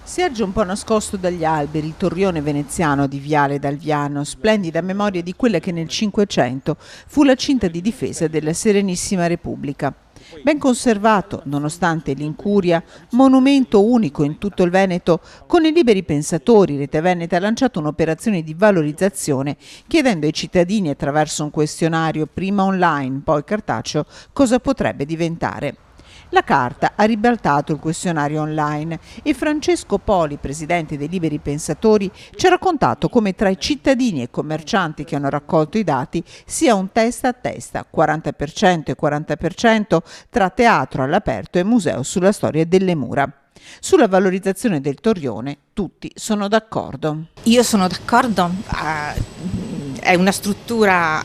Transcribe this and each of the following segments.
Si erge un po' nascosto dagli alberi il torrione veneziano di Viale d'Alviano, splendida memoria di quella che nel Cinquecento fu la cinta di difesa della Serenissima Repubblica. Ben conservato, nonostante l'incuria, monumento unico in tutto il Veneto, con i liberi pensatori Rete Veneta ha lanciato un'operazione di valorizzazione chiedendo ai cittadini attraverso un questionario prima online, poi cartaceo, cosa potrebbe diventare. La Carta ha ribaltato il questionario online e Francesco Poli, presidente dei Liberi Pensatori, ci ha raccontato come tra i cittadini e commercianti che hanno raccolto i dati sia un testa a testa, 40% e 40% tra teatro all'aperto e museo sulla storia delle mura. Sulla valorizzazione del torrione tutti sono d'accordo. Io sono d'accordo, è una struttura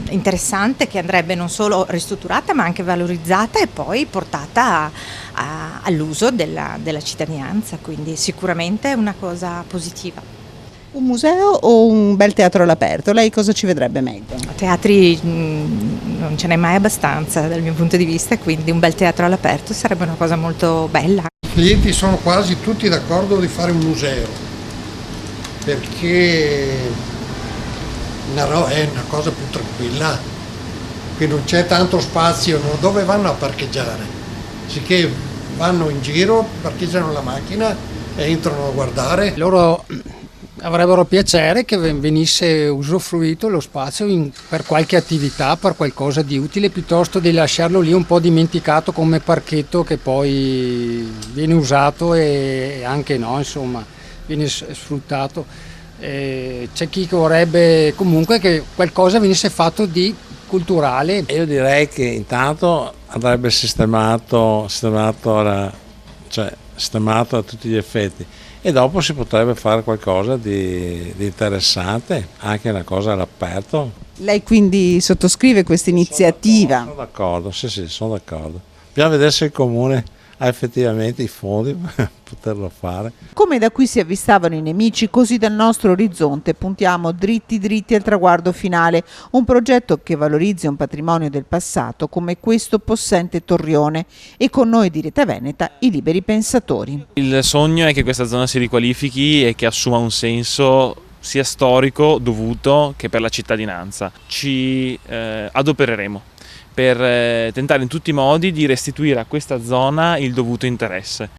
interessante che andrebbe non solo ristrutturata ma anche valorizzata e poi portata all'uso della cittadinanza, quindi sicuramente è una cosa positiva. Un museo o un bel teatro all'aperto? Lei cosa ci vedrebbe meglio? Teatri non ce n'è mai abbastanza dal mio punto di vista, quindi un bel teatro all'aperto sarebbe una cosa molto bella. I clienti sono quasi tutti d'accordo di fare un museo, perché è una cosa più tranquilla, qui non c'è tanto spazio, no? Dove vanno a parcheggiare? Sicché vanno in giro, parcheggiano la macchina e entrano a guardare. Loro avrebbero piacere che venisse usufruito lo spazio per qualche attività, per qualcosa di utile, piuttosto di lasciarlo lì un po' dimenticato come parchetto che poi viene usato e anche no, insomma, viene sfruttato. C'è chi vorrebbe comunque che qualcosa venisse fatto di culturale. Io direi che intanto andrebbe sistemato a tutti gli effetti. E dopo si potrebbe fare qualcosa di interessante, anche una cosa all'aperto. Lei quindi sottoscrive questa iniziativa? Sono d'accordo, sì, sono d'accordo. Bisogna vedere se il Comune ha effettivamente i fondi per poterlo fare. Come da qui si avvistavano i nemici, così dal nostro orizzonte puntiamo dritti dritti al traguardo finale, un progetto che valorizzi un patrimonio del passato come questo possente torrione e con noi di Rete Veneta i liberi pensatori. Il sogno è che questa zona si riqualifichi e che assuma un senso sia storico, dovuto, che per la cittadinanza. Ci adopereremo per tentare in tutti i modi di restituire a questa zona il dovuto interesse.